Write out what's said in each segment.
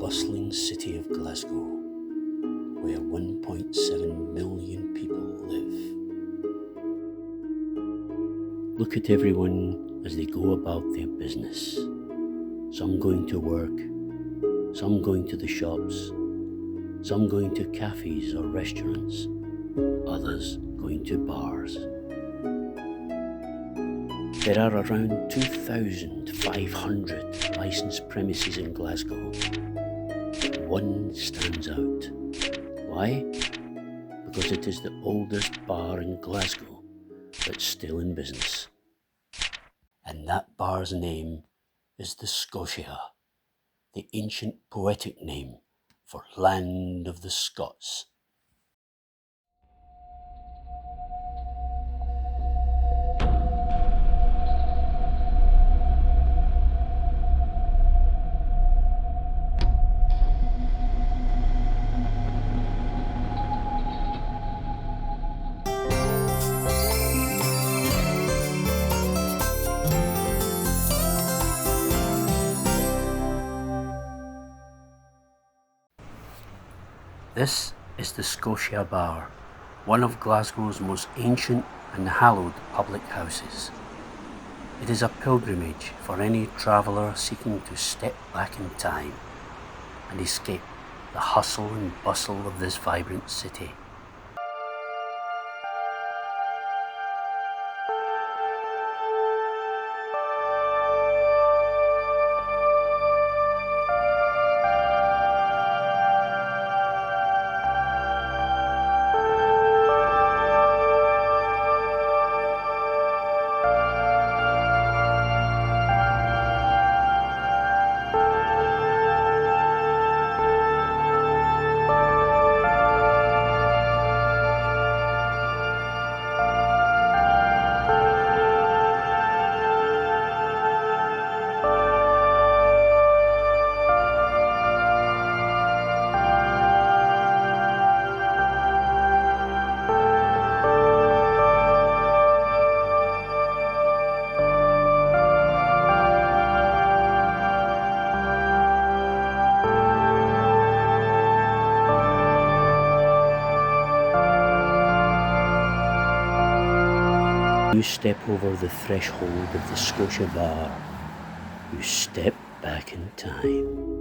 bustling city of Glasgow, where 1.7 million people live. Look at everyone as they go about their business. Some going to work, some going to the shops, some going to cafes or restaurants, others going to bars. There are around 2,500 licensed premises in Glasgow. One stands out. Why? Because it is the oldest bar in Glasgow that's still in business. And that bar's name is the Scotia, the ancient poetic name for land of the Scots. This is the Scotia Bar, one of Glasgow's most ancient and hallowed public houses. It is a pilgrimage for any traveller seeking to step back in time and escape the hustle and bustle of this vibrant city. You step over the threshold of the Scotia Bar, you step back in time.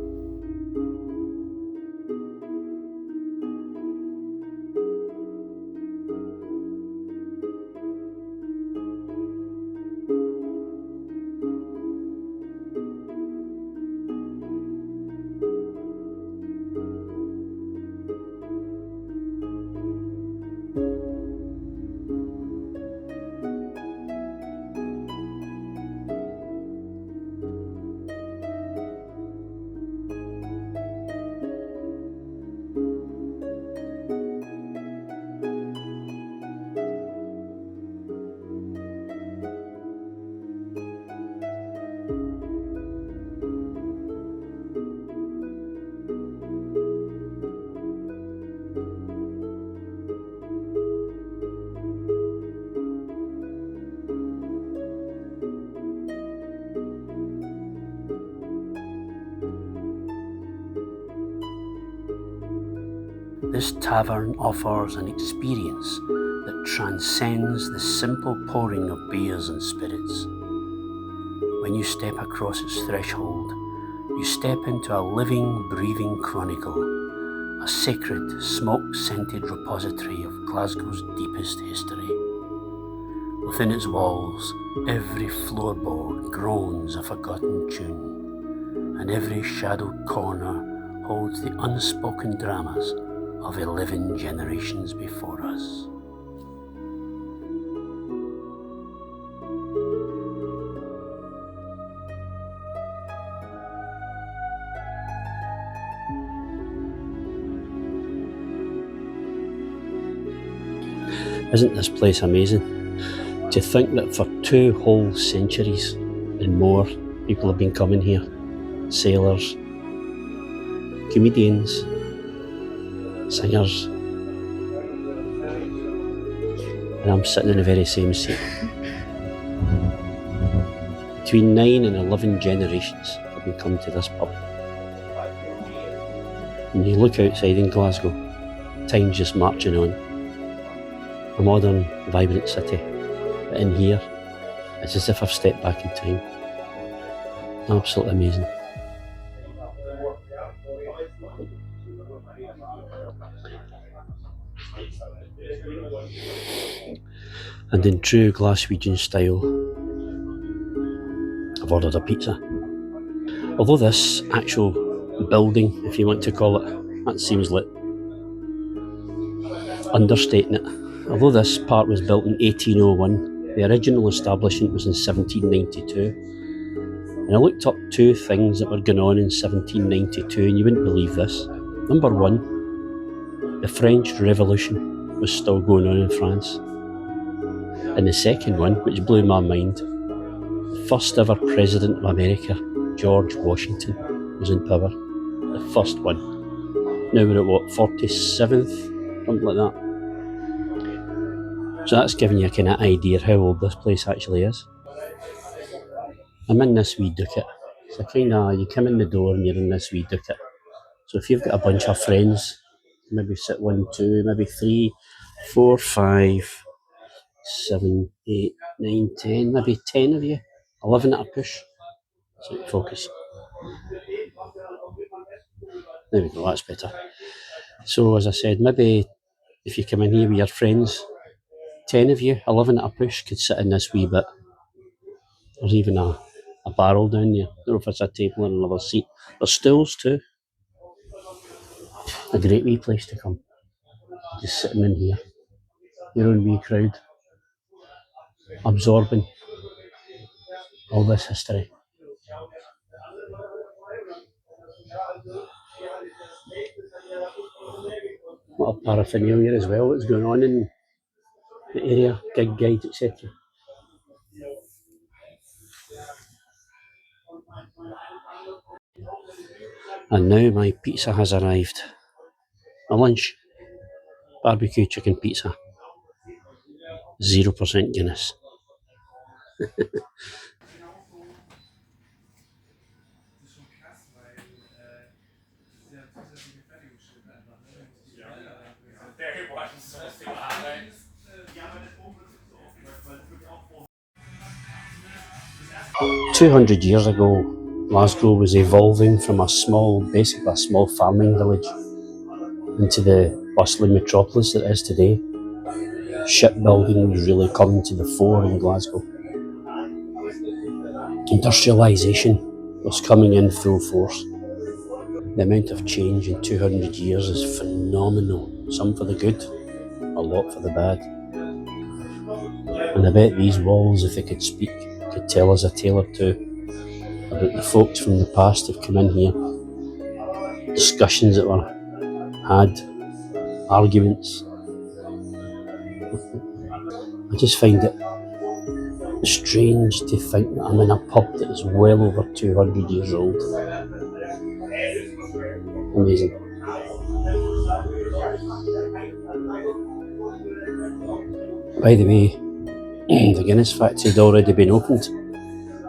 This tavern offers an experience that transcends the simple pouring of beers and spirits. When you step across its threshold, you step into a living, breathing chronicle, a sacred, smoke-scented repository of Glasgow's deepest history. Within its walls, every floorboard groans a forgotten tune, and every shadowed corner holds the unspoken dramas of 11 generations before us. Isn't this place amazing? To think that for 2 whole centuries and more, people have been coming here. Sailors, comedians, singers, and I'm sitting in the very same seat. Between 9 and 11 generations have been coming to this pub. When you look outside in Glasgow, time's just marching on. A modern, vibrant city. But in here, it's as if I've stepped back in time. Absolutely amazing. And in true Glaswegian style, I've ordered a pizza. Although this actual building, if you want to call it, that seems like understating it. Although this part was built in 1801, the original establishment was in 1792. And I looked up two things that were going on in 1792, and you wouldn't believe this. Number one, the French Revolution was still going on in France. And the second one, which blew my mind, the first ever President of America, George Washington, was in power. The first one. Now we're at what, 47th? Something like that. So that's giving you a kind of idea of how old this place actually is. I'm in this wee ducat. So kind of, you come in the door and you're in this wee ducat. So if you've got a bunch of friends, maybe sit 1, 2, maybe 3, 4, 5, 7, 8, 9, 10, maybe 10 of you, 11 at a push. So focus. There we go, that's better. So as I said, maybe if you come in here with your friends, 10 of you, 11 at a push could sit in this wee bit. There's even a barrel down there. I don't know if it's a table and another seat. There's stools too. A great wee place to come. Just sitting in here. Your own wee crowd. Absorbing all this history. What a paraphernalia as well, what's going on in the area, gig guides, etc. And now my pizza has arrived. My lunch, barbecue chicken pizza, 0% Guinness. "200 years ago, Glasgow was evolving from basically a small farming village into the bustling metropolis that it is today. Shipbuilding was really coming to the fore in Glasgow. Industrialisation was coming in full force. The amount of change in 200 years is phenomenal. Some for the good, a lot for the bad. And I bet these walls, if they could speak, could tell us a tale or two about the folks from the past who've come in here. Discussions that were had, arguments. I just find it strange to think that I'm in a pub that is well over 200 years old. Amazing. By the way, the Guinness factory had already been opened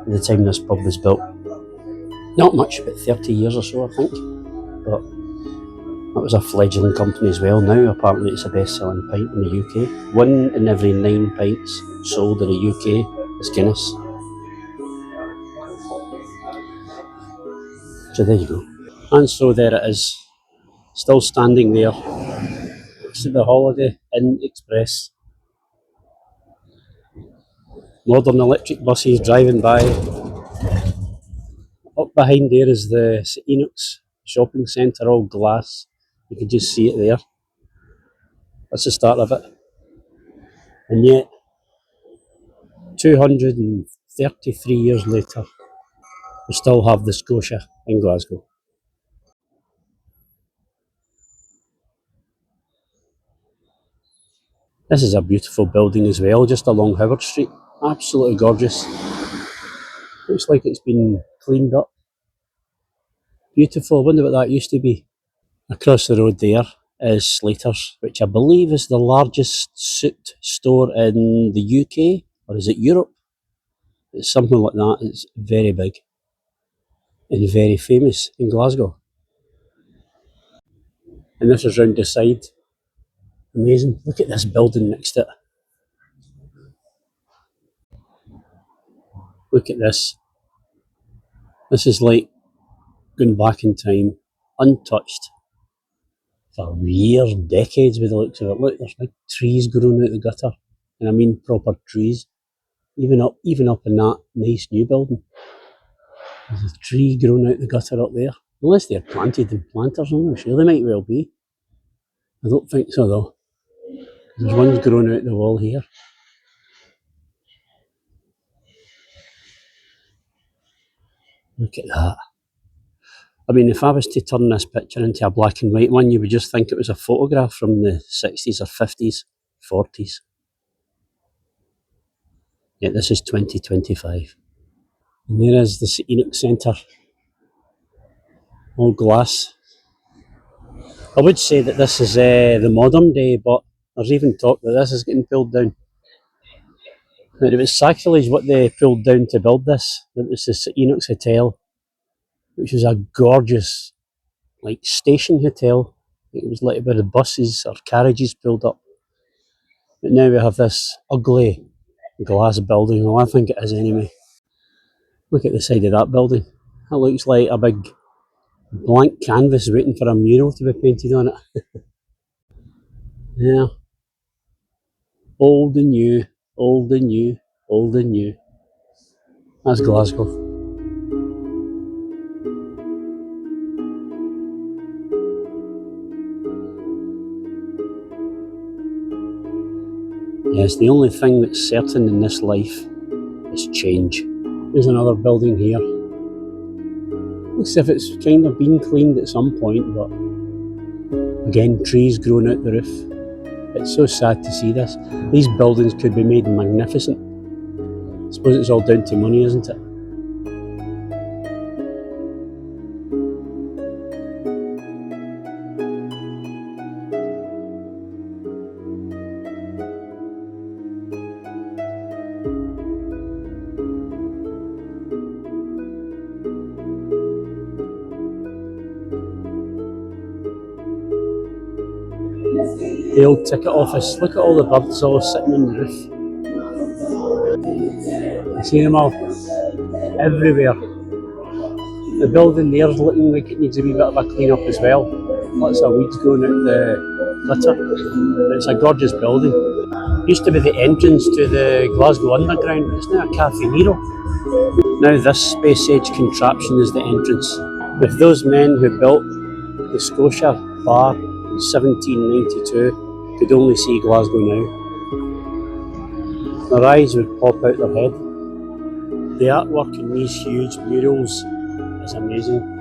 at the time this pub was built. Not much, about 30 years or so, I think. But that was a fledgling company as well. Now apparently it's the best-selling pint in the UK. 1 in every 9 pints sold in the UK is Guinness. So there you go. And so there it is, still standing there next to the Holiday Inn Express. Modern electric buses driving by. Up behind there is the St Enoch's shopping centre, all glass. You can just see it there. That's the start of it. And yet, 233 years later, we still have the Scotia in Glasgow. This is a beautiful building as well, just along Howard Street. Absolutely gorgeous. Looks like it's been cleaned up. Beautiful. I wonder what that used to be. Across the road there is Slater's, which I believe is the largest suit store in the UK, or is it Europe? It's something like that. It's very big and very famous in Glasgow. And this is round the side. Amazing. Look at this building next to it. Look at this. This is like going back in time, untouched for years, decades with the looks of it. Look, there's big trees growing out the gutter. And I mean proper trees. Even up in that nice new building. There's a tree growing out the gutter up there. Unless they're planted in planters, I'm not sure. They might well be. I don't think so though. There's ones growing out the wall here. Look at that. I mean, if I was to turn this picture into a black and white one, you would just think it was a photograph from the 60s or 50s, 40s. Yeah, this is 2025. And there is the Sightseeing Centre. All glass. I would say that this is the modern day, but there's even talk that this is getting pulled down. Now, it was sacrilege what they pulled down to build this. It was the Sightseeing Hotel, which is a gorgeous, like, station hotel. It was lit by the buses or carriages pulled up. But now we have this ugly glass building. Well, I think it is anyway. Look at the side of that building. That looks like a big blank canvas waiting for a mural to be painted on it. Yeah. Old and new, old and new, old and new. That's Glasgow. Yes, the only thing that's certain in this life is change. There's another building here. Looks as if it's kind of been cleaned at some point, but again, trees growing out the roof. It's so sad to see this. These buildings could be made magnificent. I suppose it's all down to money, isn't it? The old ticket office. Look at all the birds all sitting on the roof. You see them all everywhere. The building there's looking like it needs a wee bit of a clean up as well. Lots of weeds growing out the gutter. It's a gorgeous building. Used to be the entrance to the Glasgow Underground. It's now a Cafe Nero. Now this space age contraption is the entrance. If those men who built the Scotia bar in 1792 could only see Glasgow now, their eyes would pop out their head. The artwork in these huge murals is amazing.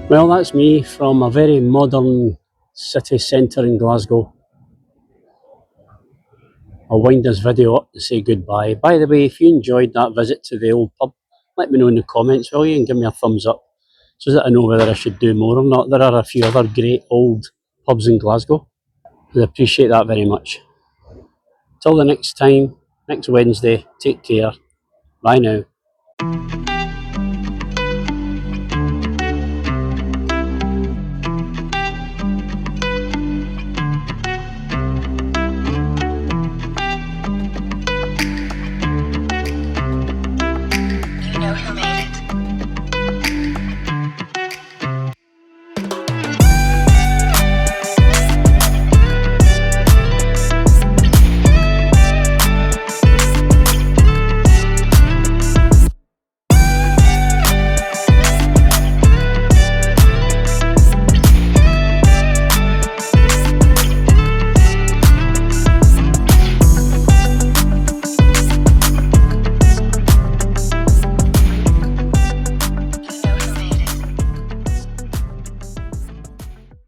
Well, that's me from a very modern city centre in Glasgow. I'll wind this video up to say goodbye. By the way, if you enjoyed that visit to the old pub, let me know in the comments, will you, and give me a thumbs up so that I know whether I should do more or not. There are a few other great old pubs in Glasgow. I appreciate that very much. Till the next time, next Wednesday, take care. Bye now.